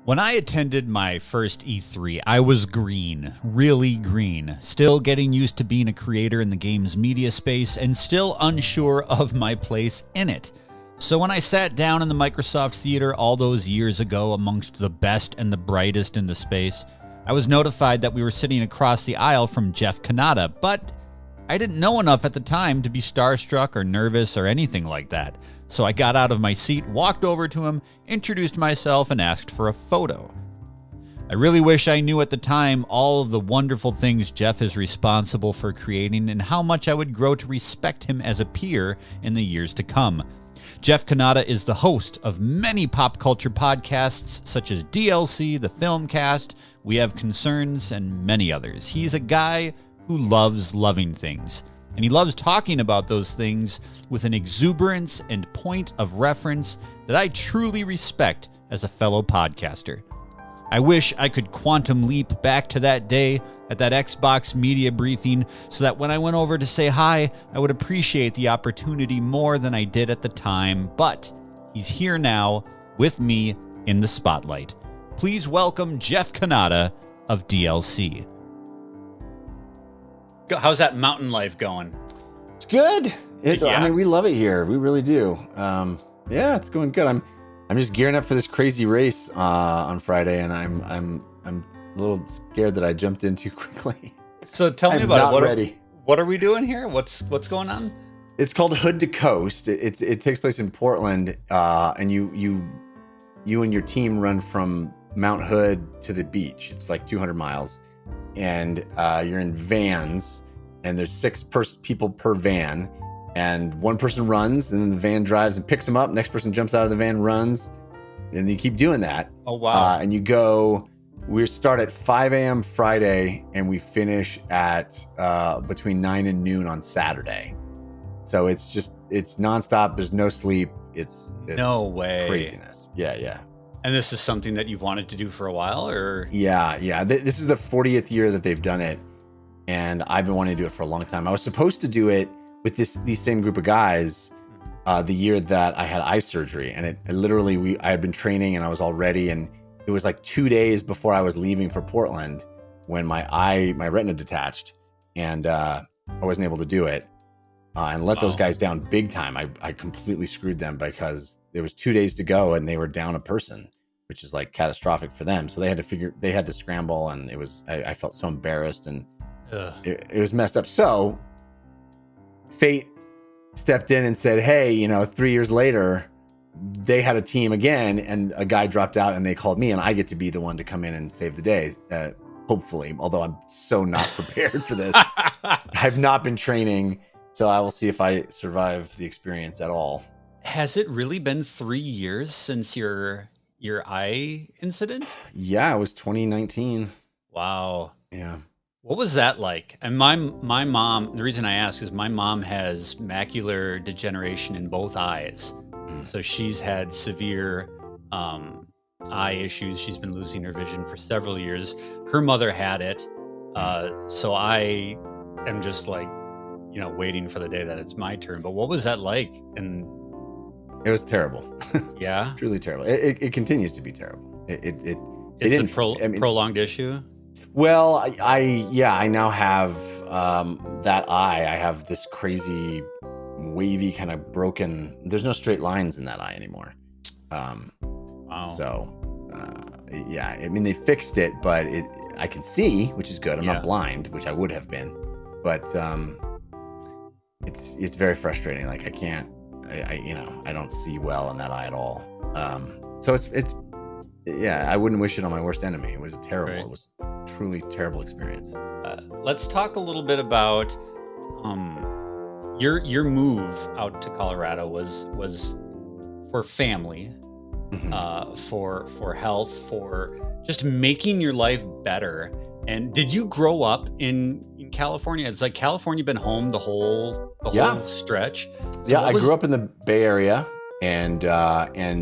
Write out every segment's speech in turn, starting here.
When I attended my first E3, I was green, really green, still getting used to being a creator in the game's media space and still unsure of my place in it. So when I sat down in the Microsoft Theater all those years ago amongst the best and the brightest in the space, I was notified that we were sitting across the aisle from Jeff Cannata, but I didn't know enough at the time to be starstruck or nervous or anything like that. So I got out of my seat, walked over to him, introduced myself, and asked for a photo. I really wish I knew at the time all of the wonderful things Jeff is responsible for creating and how much I would grow to respect him as a peer in the years to come. Jeff Cannata is the host of many pop culture podcasts such as DLC, The Filmcast, We Have Concerns, and many others. He's a guy who loves loving things, and he loves talking about those things with an exuberance and point of reference that I truly respect as a fellow podcaster. I wish I could quantum leap back to that day at that Xbox media briefing so that when I went over to say hi, I would appreciate the opportunity more than I did at the time, but he's here now with me in the spotlight. Please welcome Jeff Cannata of DLC. How's that mountain life going? It's good. Yeah. I mean, we love it here. We really do. Yeah, it's going good. I'm just gearing up for this crazy race on Friday, and I'm a little scared that I jumped in too quickly. So tell me about it. Ready. What are we doing here? What's going on? It's called Hood to Coast. It takes place in Portland, and you and your team run from Mount Hood to the beach. It's like 200 miles. And you're in vans, and there's 6 people per van, and one person runs, and then the van drives and picks them up. Next person jumps out of the van, runs, and you keep doing that. Oh, wow. And we start at 5 a.m. Friday, and we finish at between 9 and noon on Saturday. So it's nonstop. There's no sleep. It's no way. Craziness. Yeah. And this is something that you've wanted to do for a while, or? Yeah. This is the 40th year that they've done it, and I've been wanting to do it for a long time. I was supposed to do it with these same group of guys the year that I had eye surgery, and it literally I had been training and I was all ready, and it was like 2 days before I was leaving for Portland when my retina detached, and I wasn't able to do it. And let those guys down big time. I completely screwed them because there was 2 days to go and they were down a person, which is like catastrophic for them. So they had to scramble, and I felt so embarrassed, and it was messed up. So fate stepped in and said, hey, 3 years later, they had a team again, and a guy dropped out, and they called me, and I get to be the one to come in and save the day. Hopefully, although I'm so not prepared for this. I've not been training. So I will see if I survive the experience at all. Has it really been 3 years since your eye incident? Yeah, it was 2019. Wow. Yeah. What was that like? And my mom, the reason I ask is my mom has macular degeneration in both eyes. So she's had severe eye issues. She's been losing her vision for several years. Her mother had it. So I am just like, waiting for the day that it's my turn. But what was that like? And it was terrible. Yeah, truly terrible. It continues to be terrible. It's a prolonged issue. Well, I now have that eye. I have this crazy wavy kind of broken. There's no straight lines in that eye anymore. Wow. So yeah, I mean they fixed it, but I can see, which is good. I'm not blind, which I would have been, but it's very frustrating. Like I don't see well in that eye at all. So I wouldn't wish it on my worst enemy. It was it was a truly terrible experience. Let's talk a little bit about your move out to Colorado was for family, for health, for just making your life better. And did you grow up in California? It's like California been home the whole stretch. So I grew up in the Bay Area and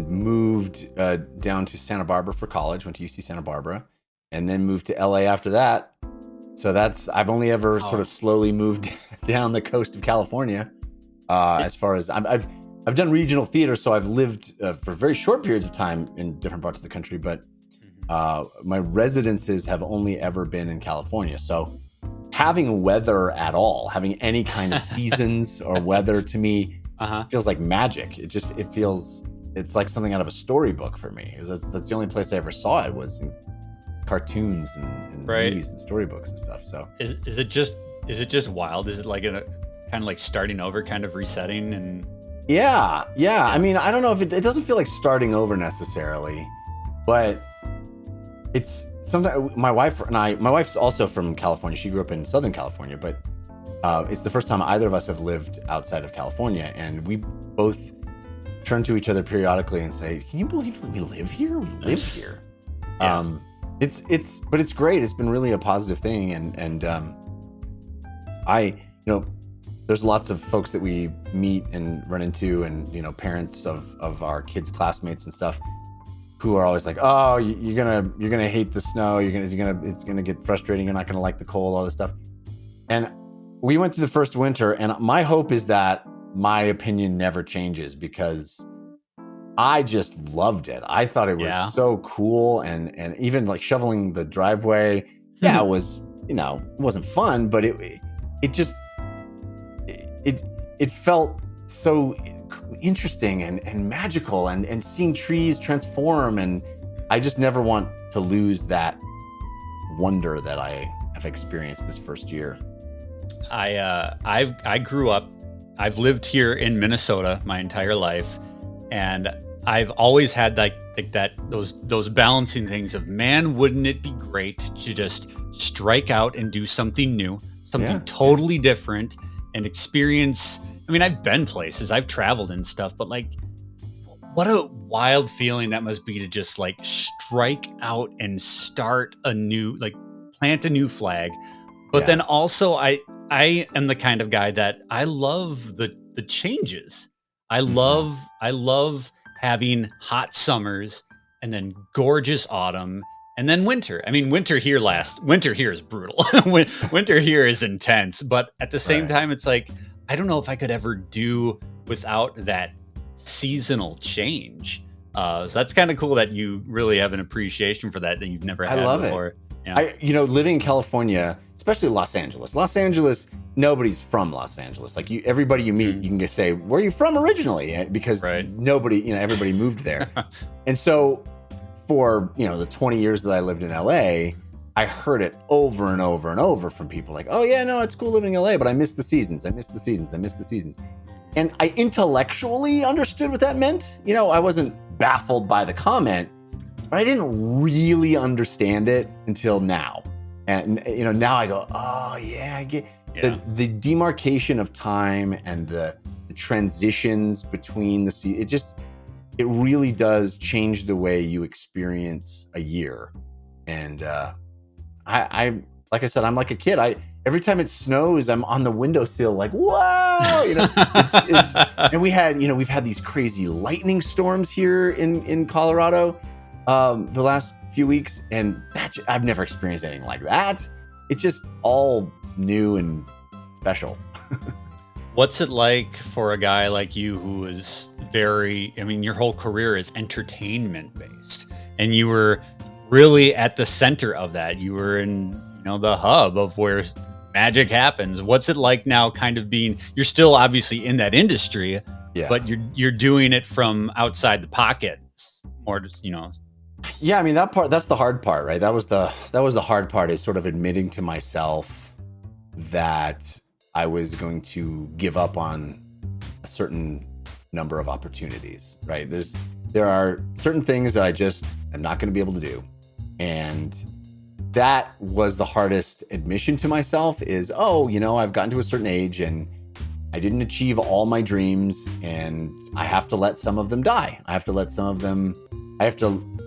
moved down to Santa Barbara for college. Went to UC Santa Barbara, and then moved to LA after that. So I've only ever sort of slowly moved down the coast of California. As far as I've done regional theater, so I've lived for very short periods of time in different parts of the country, but My residences have only ever been in California. So having weather at all, having any kind of seasons or weather to me feels like magic. It's like something out of a storybook for me. Because that's the only place I ever saw it was in cartoons and movies and storybooks and stuff. So is it just wild? Is it like a kind of like starting over, kind of resetting? And yeah. I mean, I don't know if it doesn't feel like starting over necessarily, but it's sometimes my wife's also from California. She grew up in Southern California, but it's the first time either of us have lived outside of California, and we both turn to each other periodically and say, "Can you believe we live here? We live here." Yeah. But it's great. It's been really a positive thing, and there's lots of folks that we meet and run into, and parents of our kids' classmates and stuff, who are always like, "Oh, you're gonna hate the snow. It's gonna get frustrating. You're not gonna like the cold, all this stuff." And we went through the first winter, and my hope is that my opinion never changes, because I just loved it. I thought it was so cool, and even like shoveling the driveway. Yeah, it was it wasn't fun, but it felt so interesting and magical, and seeing trees transform, and I just never want to lose that wonder that I have experienced this first year. I grew up, I've lived here in Minnesota my entire life, and I've always had like that those balancing things of, man, wouldn't it be great to just strike out and do something new, something totally different, and experience. I mean, I've been places, I've traveled and stuff, but like, what a wild feeling that must be to just like strike out and start a new, like plant a new flag. But then also I am the kind of guy that I love the changes. I love having hot summers and then gorgeous autumn and then winter. I mean, winter here is brutal. Winter here is intense, but at the same time, it's like, I don't know if I could ever do without that seasonal change. So that's kind of cool that you really have an appreciation for that you've never had before. It. Yeah. Living in California, especially Los Angeles, nobody's from Los Angeles. Like everybody you meet, you can just say, "Where are you from originally?" Because nobody, everybody moved there. And so for, the 20 years that I lived in LA, I heard it over and over and over from people like, "Oh yeah, no, it's cool living in LA, but I miss the seasons. And I intellectually understood what that meant. I wasn't baffled by the comment, but I didn't really understand it until now. And now I go, "Oh yeah, I get the demarcation of time and the transitions between the seasons. It really does change the way you experience a year." And I like I said, I'm like a kid. Every time it snows, I'm on the windowsill like, "Wow!" And we've had these crazy lightning storms here in Colorado the last few weeks, and I've never experienced anything like that. It's just all new and special. What's it like for a guy like you who is your whole career is entertainment based, and you were really at the center of that. You were in, the hub of where magic happens. What's it like now, kind of you're still obviously in that industry, but you're doing it from outside the pocket, more just, Yeah, I mean, that's the hard part, right? That was the hard part, is sort of admitting to myself that I was going to give up on a certain number of opportunities, right? There are certain things that I just am not going to be able to do. And that was the hardest admission to myself, is, I've gotten to a certain age and I didn't achieve all my dreams, and I have to let some of them die. I have to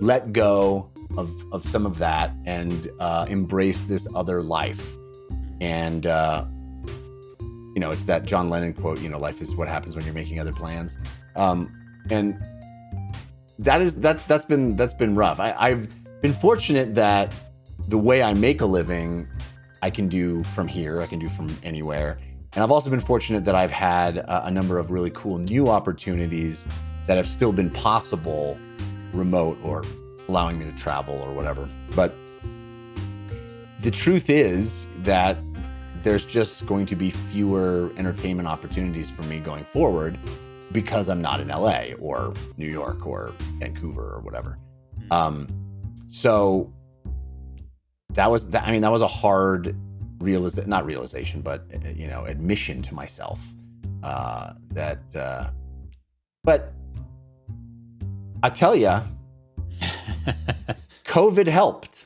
let go of some of that and embrace this other life. And, it's that John Lennon quote, "Life is what happens when you're making other plans." And that's been rough. I've been fortunate that the way I make a living, I can do from here, I can do from anywhere. And I've also been fortunate that I've had a number of really cool new opportunities that have still been possible remote or allowing me to travel or whatever. But the truth is that there's just going to be fewer entertainment opportunities for me going forward because I'm not in LA or New York or Vancouver or whatever. So that was a hard not realization, but admission to myself that. But I tell you, COVID helped.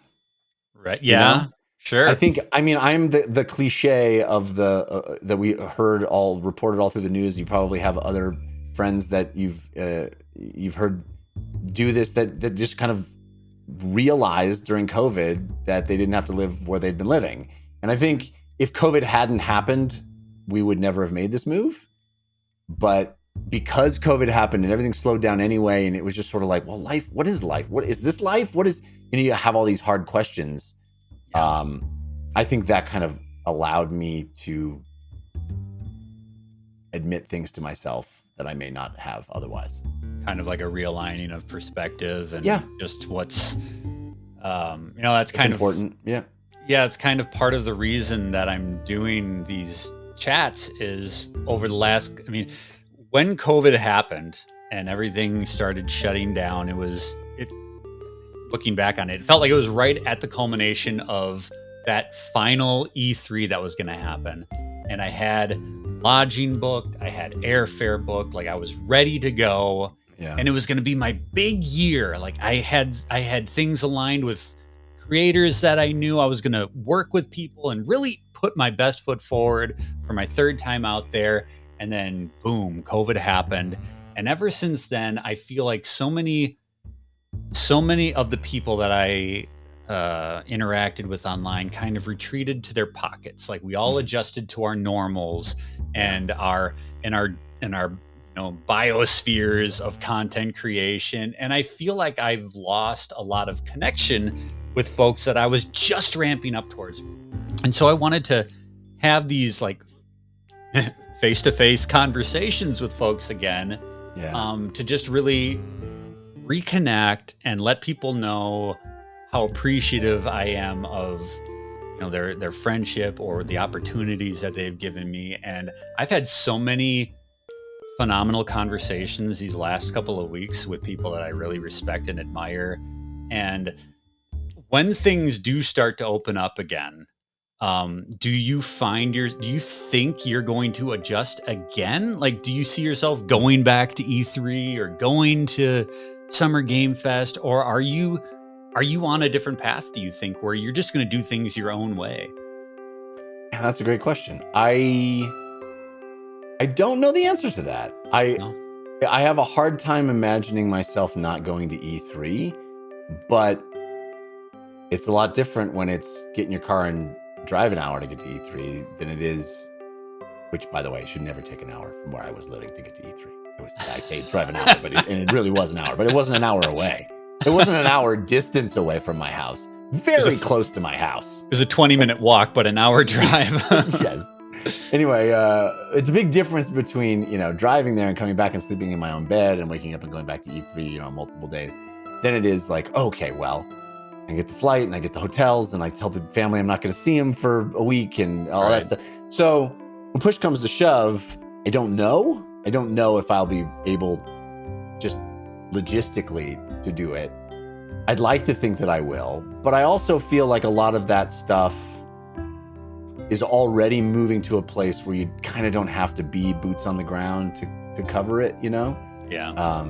Right? Yeah. Sure. I think. I mean, I'm the cliche of the that we heard all reported all through the news. You probably have other friends that you've heard do this that just kind of realized during COVID that they didn't have to live where they'd been living. And I think if COVID hadn't happened, we would never have made this move. But because COVID happened and everything slowed down anyway, and it was just sort of like, well, life, what is life? What is this life? What is, you have all these hard questions. I think that kind of allowed me to admit things to myself that I may not have otherwise. Kind of like a realigning of perspective and just what's, that's kind of important. Yeah. Yeah. It's kind of part of the reason that I'm doing these chats is over the last, when COVID happened and everything started shutting down, looking back on it, it felt like it was right at the culmination of that final E3 that was going to happen. And I had lodging booked, I had airfare booked, like I was ready to go. Yeah. And it was going to be my big year. Like I had things aligned with creators that I knew. I was going to work with people and really put my best foot forward for my third time out there. And then boom, COVID happened. And ever since then, I feel like so many of the people that I interacted with online kind of retreated to their pockets. Like we all adjusted to our normals and our biospheres of content creation. And I feel like I've lost a lot of connection with folks that I was just ramping up towards. And so I wanted to have these like face-to-face conversations with folks again, to just really reconnect and let people know how appreciative I am of their friendship or the opportunities that they've given me. And I've had so many phenomenal conversations these last couple of weeks with people that I really respect and admire. And when things do start to open up again, do you think you're going to adjust again? Like, do you see yourself going back to E3 or going to Summer Game Fest, or are you on a different path, do you think, where you're just going to do things your own way? Yeah, that's a great question. I don't know the answer to that. I have a hard time imagining myself not going to E3, but it's a lot different when it's get in your car and drive an hour to get to E3 than it is, which, by the way, should never take an hour from where I was living to get to E3. I say drive an hour, but it really was an hour, but it wasn't an hour away. It wasn't an hour distance away from my house. Very close to my house. It was a 20-minute walk, but an hour drive. Yes. Anyway, it's a big difference between, driving there and coming back and sleeping in my own bed and waking up and going back to E3, multiple days. Then it is like, okay, well, I get the flight and I get the hotels and I tell the family I'm not going to see them for a week and all that stuff. So when push comes to shove, I don't know. I don't know if I'll be able just logistically to do it. I'd like to think that I will, but I also feel like a lot of that stuff is already moving to a place where you kind of don't have to be boots on the ground to cover it, Yeah.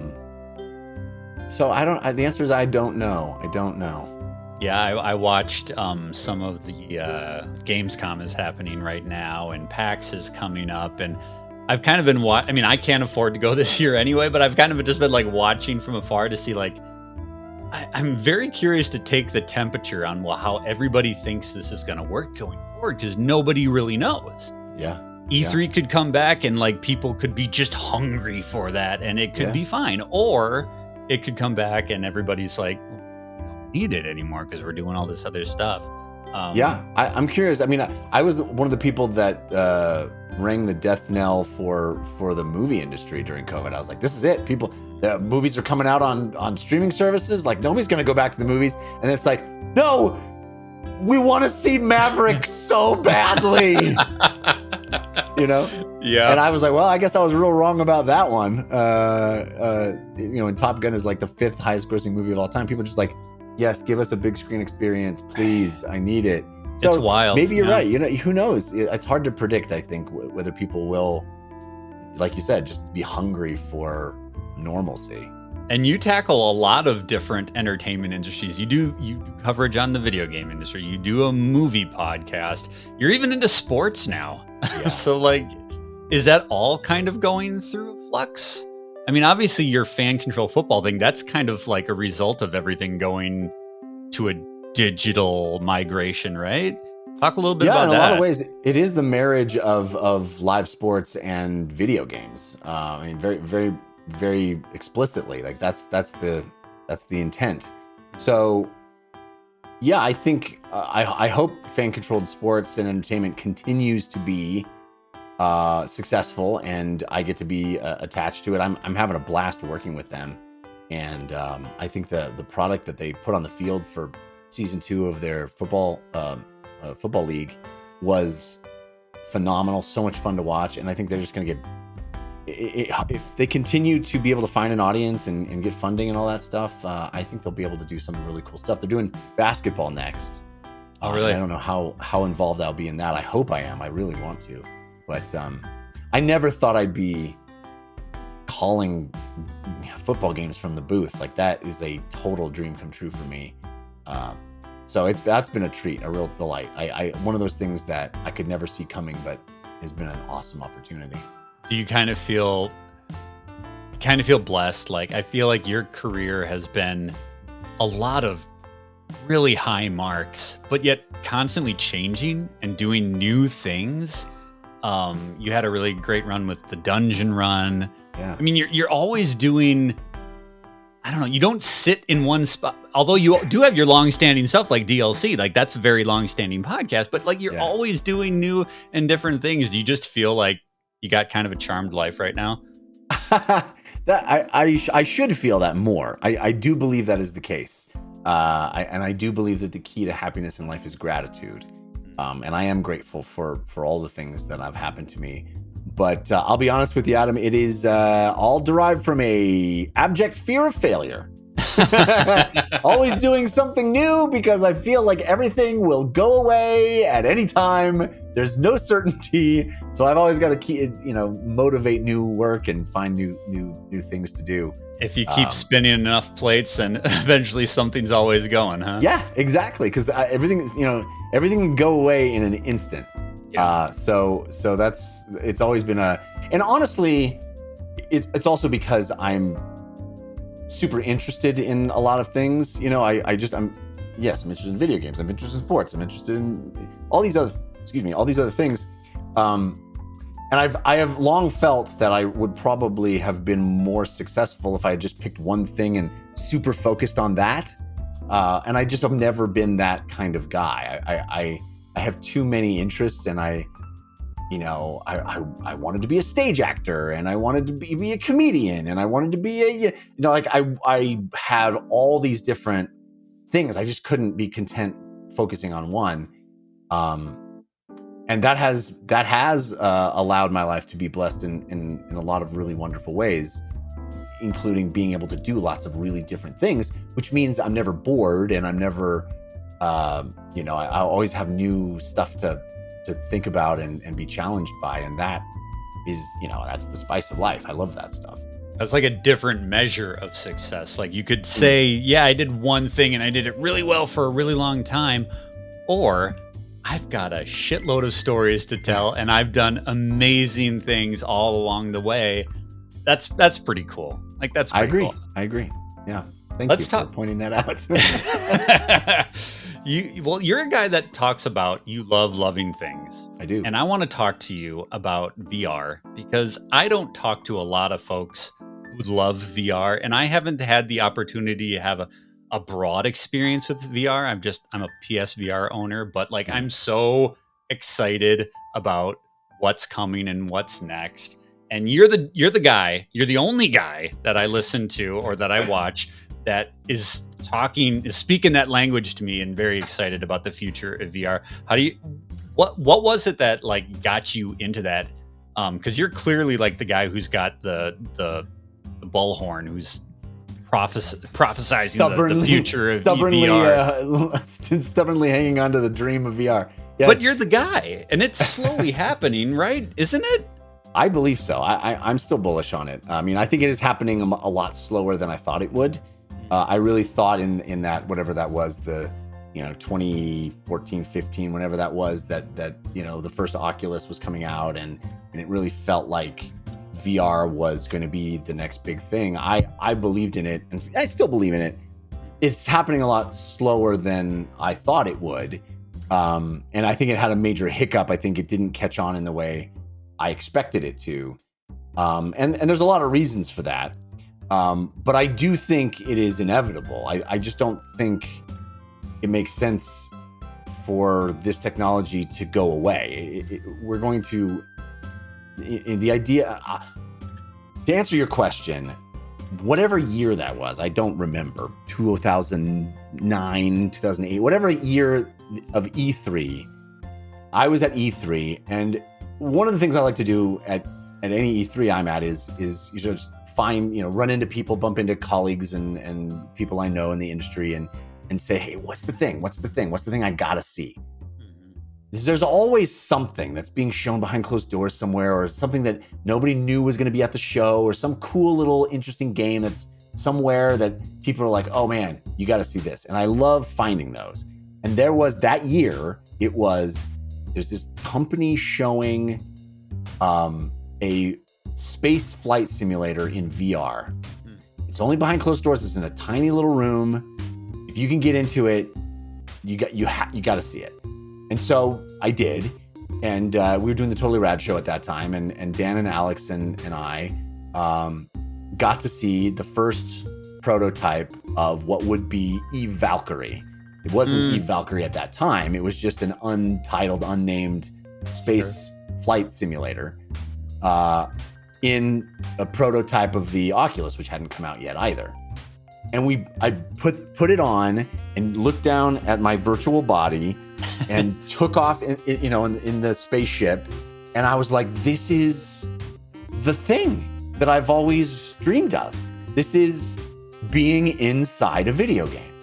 So the answer is I don't know. I don't know. Yeah, I watched some of the Gamescom is happening right now, and PAX is coming up, and I've kind of been I can't afford to go this year anyway, but I've kind of just been like watching from afar to see like, I'm very curious to take the temperature on how everybody thinks this is going to work going forward, because nobody really knows. Yeah. E3 could come back and like people could be just hungry for that and it could be fine. Or it could come back and everybody's like, we don't need it anymore because we're doing all this other stuff. Yeah, I'm curious. I mean, I was one of the people that rang the death knell for the movie industry during COVID. I was like, this is it. The movies are coming out on streaming services. Like, nobody's going to go back to the movies. And it's like, no, we want to see Maverick so badly. Yeah. And I was like, well, I guess I was real wrong about that one. And Top Gun is like the 5th highest grossing movie of all time. People are just like, yes, give us a big screen experience, please. I need it. So it's wild. Maybe you're right. Who knows? It's hard to predict, I think, whether people will, like you said, just be hungry for normalcy. And you tackle a lot of different entertainment industries. You do coverage on the video game industry. You do a movie podcast. You're even into sports now. Yeah. So, is that all kind of going through a flux? I mean, obviously your fan control football thing, that's kind of like a result of everything going to a digital migration, right? Talk a little bit about that. In a lot of ways, it is the marriage of live sports and video games. I mean, very, very, very explicitly, like that's the intent. So, yeah, I think I hope fan-controlled sports and entertainment continues to be successful, and I get to be attached to it. I'm having a blast working with them, and I think the product that they put on the field for season 2 of their football league was phenomenal. So much fun to watch, and I think they're just going to get. If they continue to be able to find an audience and get funding and all that stuff, I think they'll be able to do some really cool stuff. They're doing basketball next. Oh, really? I don't know how involved I'll be in that. I hope I am. I really want to. But I never thought I'd be calling football games from the booth. Like, that is a total dream come true for me. So that's been a treat, a real delight. I one of those things that I could never see coming, but has been an awesome opportunity. Do you kind of feel blessed? Like, I feel like your career has been a lot of really high marks, but yet constantly changing and doing new things. You had a really great run with the Dungeon Run. Yeah. I mean, you're always doing, I don't know, you don't sit in one spot, although you do have your long-standing stuff like DLC, like that's a very long-standing podcast, but like you're always doing new and different things. Do you just feel like you got kind of a charmed life right now? That I should feel that more. I do believe that is the case. I do believe that the key to happiness in life is gratitude. And I am grateful for all the things that have happened to me. But I'll be honest with you, Adam, it is all derived from a abject fear of failure. Always doing something new because I feel like everything will go away at any time. There's no certainty. So I've always got to motivate new work and find new things to do. If you keep spinning enough plates, then eventually something's always going, huh? Yeah, exactly. Because everything can go away in an instant. Yeah. So it's always been and honestly, it's also because I'm super interested in a lot of things. I'm interested in video games. I'm interested in sports. I'm interested in all these other things. And I have long felt that I would probably have been more successful if I had just picked one thing and super focused on that. And I just have never been that kind of guy. I have too many interests, and I wanted to be a stage actor, and I wanted to be a comedian, and I wanted to be I had all these different things. I just couldn't be content focusing on one. And that has allowed my life to be blessed in a lot of really wonderful ways, including being able to do lots of really different things, which means I'm never bored, and I'm never, I always have new stuff to think about and be challenged by. And that is, that's the spice of life. I love that stuff. That's like a different measure of success. Like, you could say, yeah, I did one thing and I did it really well for a really long time, or I've got a shitload of stories to tell, and I've done amazing things all along the way. That's pretty cool. Like, that's pretty cool. I agree. Yeah. Let's talk for pointing that out. You're a guy that talks about you love loving things. I do. And I want to talk to you about VR, because I don't talk to a lot of folks who love VR, and I haven't had the opportunity to have a broad experience with VR. I'm a PSVR owner, but like I'm so excited about what's coming and what's next. And you're the only guy that I listen to or that I watch that is speaking that language to me and very excited about the future of VR. What was it that like got you into that? Because you're clearly like the guy who's got the bullhorn, who's prophesizing the future of VR. Stubbornly hanging on to the dream of VR. Yes. But you're the guy, and it's slowly happening, right? Isn't it? I believe so. I'm still bullish on it. I mean, I think it is happening a lot slower than I thought it would. I really thought in that, whatever that was, the 2014, 15, whenever that was, that the first Oculus was coming out, and it really felt like VR was going to be the next big thing. I believed in it, and I still believe in it. It's happening a lot slower than I thought it would. And I think it had a major hiccup. I think it didn't catch on in the way I expected it to. And there's a lot of reasons for that. But I do think it is inevitable. I just don't think it makes sense for this technology to go away. We're going to, the idea, to answer your question, whatever year that was, I don't remember, 2009, 2008, whatever year of E3, I was at E3, and one of the things I like to do at any E3 I'm at is just run into people, bump into colleagues and people I know in the industry and say, hey, what's the thing? What's the thing I gotta see? There's always something that's being shown behind closed doors somewhere, or something that nobody knew was going to be at the show, or some cool little interesting game that's somewhere that people are like, oh man, you got to see this. And I love finding those. And there was that year, there's this company showing a space flight simulator in VR. It's only behind closed doors. It's in a tiny little room. If you can get into it, you got to see it. And so I did, and we were doing the Totally Rad show at that time, and Dan and Alex and I got to see the first prototype of what would be Eve Valkyrie. It wasn't Eve Valkyrie at that time. It was just an untitled, unnamed space flight simulator in a prototype of the Oculus, which hadn't come out yet either. And I put it on and looked down at my virtual body and took off in the spaceship, and I was like, this is the thing that I've always dreamed of. This is being inside a video game.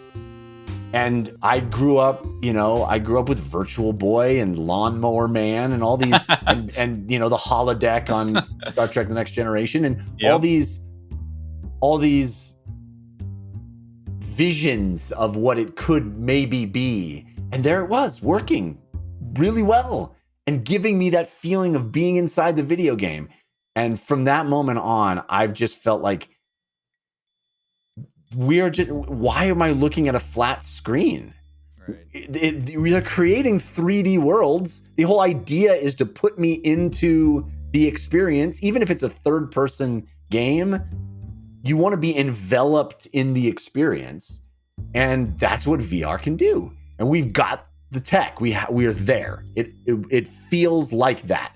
And I grew up with Virtual Boy and Lawnmower Man and all these and the holodeck on Star Trek The Next Generation, and all these visions of what it could maybe be. And there it was, working really well and giving me that feeling of being inside the video game. And from that moment on, I've just felt like, why am I looking at a flat screen? Right. We're creating 3D worlds. The whole idea is to put me into the experience. Even if it's a third-person game, you want to be enveloped in the experience. And that's what VR can do. And we've got the tech. We are there. It feels like that.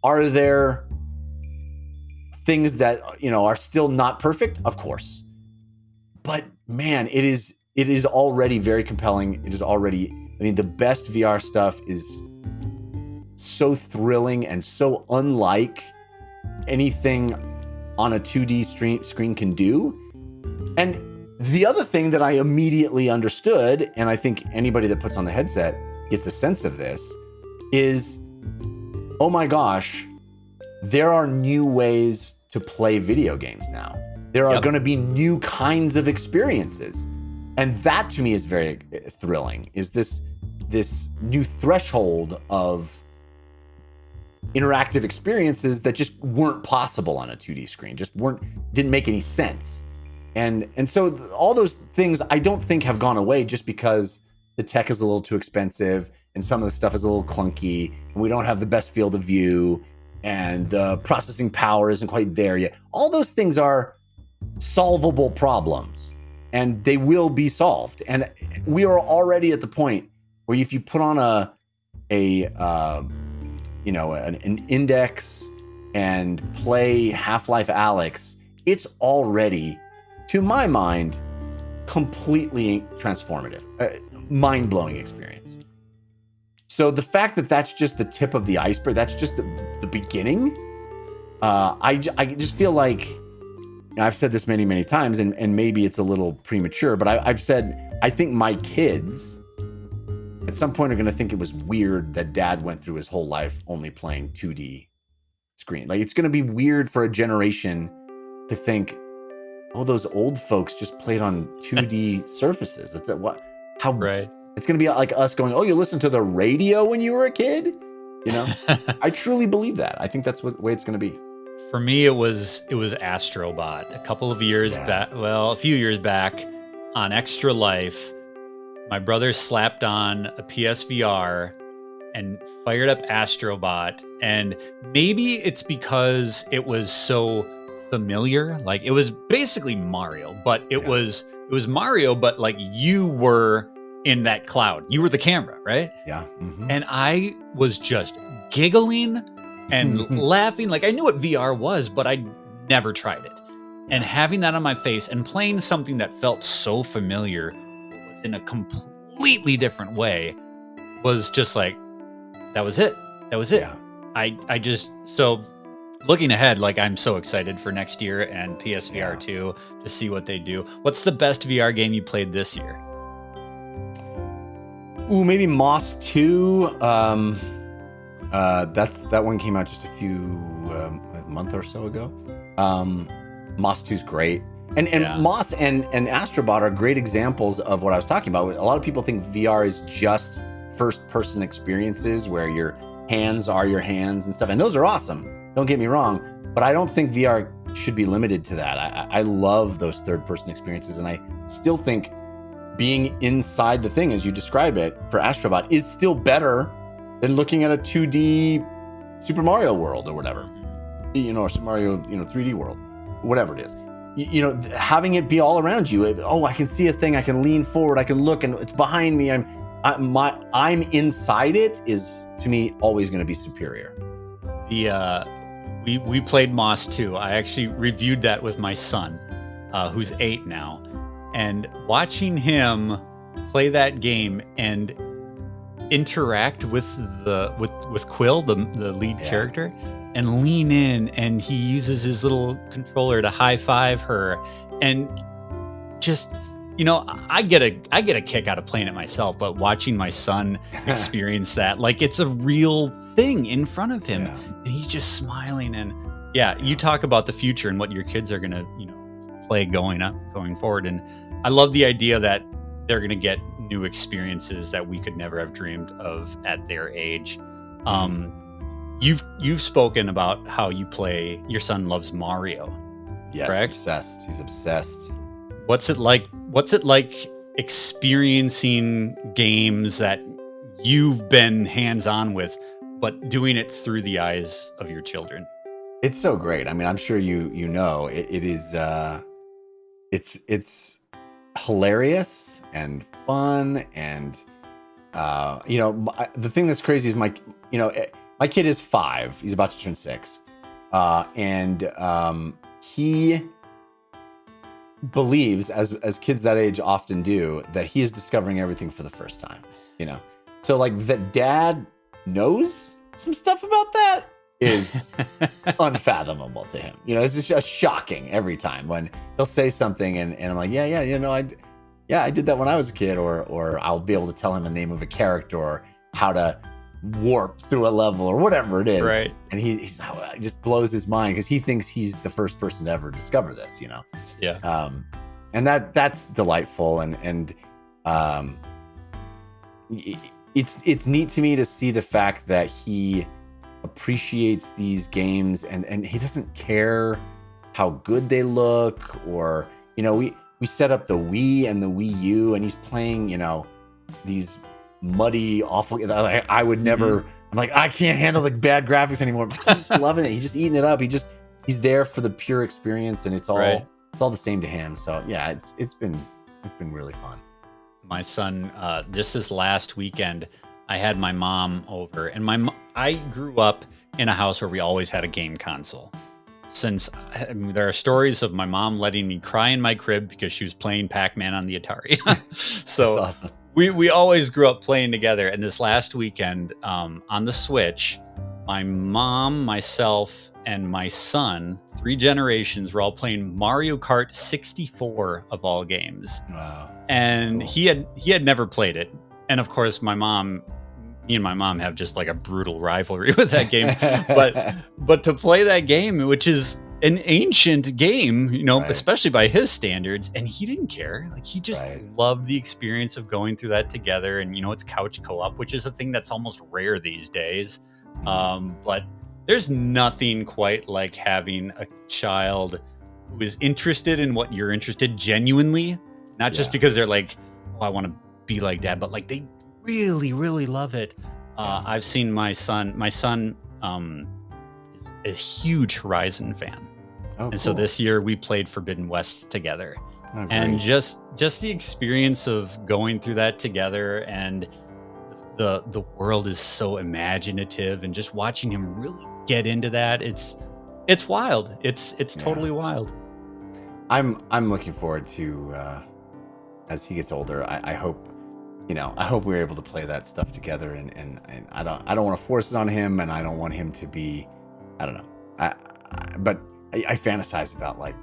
Are there things that are still not perfect? Of course. But man, it is already very compelling. It is already, the best VR stuff is so thrilling and so unlike anything on a 2D screen can do. And the other thing that I immediately understood, and I think anybody that puts on the headset gets a sense of this, is, oh my gosh, there are new ways to play video games now. There are going to be new kinds of experiences. And that to me is very thrilling, is this new threshold of interactive experiences that just weren't possible on a 2D screen, didn't make any sense. And so all those things I don't think have gone away just because the tech is a little too expensive and some of the stuff is a little clunky and we don't have the best field of view and the processing power isn't quite there yet. All those things are solvable problems. and they will be solved. And we are already at the point where if you put on an index and play Half-Life Alyx, it's already, to my mind, completely transformative, mind-blowing experience. So the fact that that's just the tip of the iceberg, that's just the beginning. I just feel like, I've said this many, many times, and maybe it's a little premature, but I've said, I think my kids at some point are going to think it was weird that dad went through his whole life only playing 2D screen. Like, it's going to be weird for a generation to think, oh, those old folks just played on 2D surfaces. It's right. It's going to be like us going, oh, you listened to the radio when you were a kid? I truly believe that. I think that's the way it's going to be. For me, it was Astrobot. A few years back on Extra Life, my brother slapped on a PSVR and fired up Astrobot. And maybe it's because it was so familiar. Like, it was basically Mario, but it was Mario, but like you were in that cloud. You were the camera, right? Yeah. Mm-hmm. And I was just giggling and laughing. Like, I knew what VR was, but I never tried it. Yeah. And having that on my face and playing something that felt so familiar was in a completely different way was just like, that was it. Yeah. I just, so looking ahead, like, I'm so excited for next year and PSVR 2 to see what they do. What's the best VR game you played this year? Ooh, maybe Moss 2. That one came out just a month or so ago. Moss 2 is great. And Moss and Astrobot are great examples of what I was talking about. A lot of people think VR is just first-person experiences where your hands are your hands and stuff. And those are awesome. Don't get me wrong. But I don't think VR should be limited to that. I love those third-person experiences. And I still think being inside the thing, as you describe it, for Astrobot is still better than looking at a 2D Super Mario World or whatever, or Super Mario, 3D World, whatever it is. Having it be all around you. I can see a thing. I can lean forward. I can look, and it's behind me. I'm inside it is, to me, always going to be superior. We played Moss 2. I actually reviewed that with my son, who's 8 now. And watching him play that game and interact with Quill, the lead character, and lean in, and he uses his little controller to high five her, and just, I get a kick out of playing it myself, but watching my son experience that, like, it's a real thing in front of him, and he's just smiling. And you talk about the future and what your kids are gonna play going forward, and I love the idea that they're going to get new experiences that we could never have dreamed of at their age. You've spoken about how your son loves Mario. Yes, correct? Obsessed. He's obsessed. What's it like experiencing games that you've been hands-on with, but doing it through the eyes of your children? It's so great. I mean, I'm sure it is it's hilarious and fun, and the thing that's crazy is my kid is 5. He's about to turn 6, and he believes, as kids that age often do, that he is discovering everything for the first time. So like that dad knows some stuff about that is unfathomable to him. It's just shocking every time when he'll say something and I'm like, I did that when I was a kid, or I'll be able to tell him the name of a character or how to warp through a level or whatever it is. Right. And he just blows his mind because he thinks he's the first person to ever discover this, Yeah. And that's delightful, and it's neat to me to see the fact that he appreciates these games and he doesn't care how good they look, or we set up the Wii and the Wii U and he's playing these muddy awful, I would never, I'm like, I can't handle the bad graphics anymore, but he's just loving it. He's just eating it up. He's there for the pure experience, and it's all the same to him. So yeah, it's been It's been really fun. My son, just this last weekend, I had my mom over, and I grew up in a house where we always had a game console. There are stories of my mom letting me cry in my crib because she was playing Pac-Man on the Atari. So That's awesome. we always grew up playing together. And this last weekend, on the Switch, my mom, myself, and my son, 3 generations, were all playing Mario Kart 64 of all games. Wow. And Cool. he had never played it. And of course, me and my mom have just like a brutal rivalry with that game. but to play that game, which is an ancient game, Right. especially by his standards, and he didn't care. Like, he just Right. loved the experience of going through that together. And it's couch co-op, which is a thing that's almost rare these days. But there's nothing quite like having a child who is interested in what you're interested genuinely, not just because they're like, oh, I want to be like dad, but like they really, really love it. I've seen my son is a huge Horizon fan. Oh, and so cool. this year we played Forbidden West together. Oh, And great. just the experience of going through that together, and the world is so imaginative, and just watching him really get into that, it's wild. It's totally wild. I'm looking forward to as he gets older. I hope we're able to play that stuff together, and I don't want to force it on him, and I don't want him to be, I don't know. But I fantasize about, like,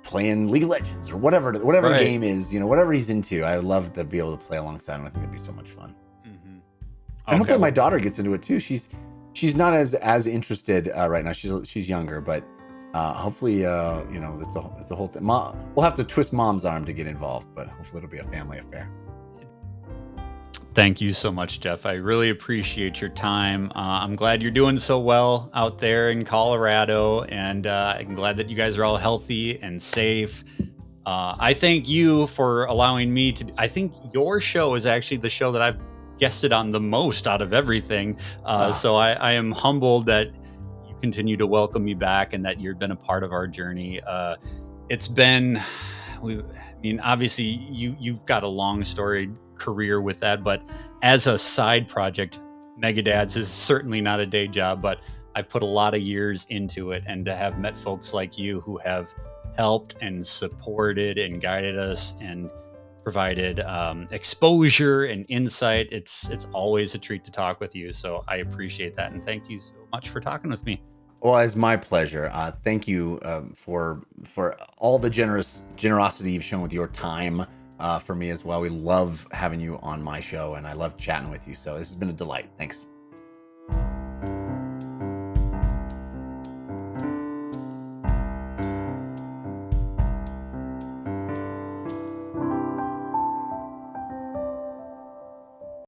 playing League of Legends or whatever Right. the game is, whatever he's into. I love to be able to play alongside him. I think that'd be so much fun. Mm-hmm. And hopefully my daughter gets into it too. She's not as interested right now. She's younger, but hopefully it's a whole thing. We'll have to twist mom's arm to get involved, but hopefully it'll be a family affair. Thank you so much, Jeff. I really appreciate your time. I'm glad you're doing so well out there in Colorado, and I'm glad that you guys are all healthy and safe. I thank you for allowing me to. I think your show is actually the show that I've guested on the most out of everything. So I am humbled that you continue to welcome me back, and that you've been a part of our journey. It's been, obviously you've got a long storied career with that, but as a side project, Megadads is certainly not a day job, but I've put a lot of years into it, and to have met folks like you who have helped and supported and guided us and provided exposure and insight, it's always a treat to talk with you. So I appreciate that, and thank you so much for talking with me. Well, it's my pleasure. Thank you for all the generosity you've shown with your time for me as well. We love having you on my show, and I love chatting with you. So this has been a delight. Thanks.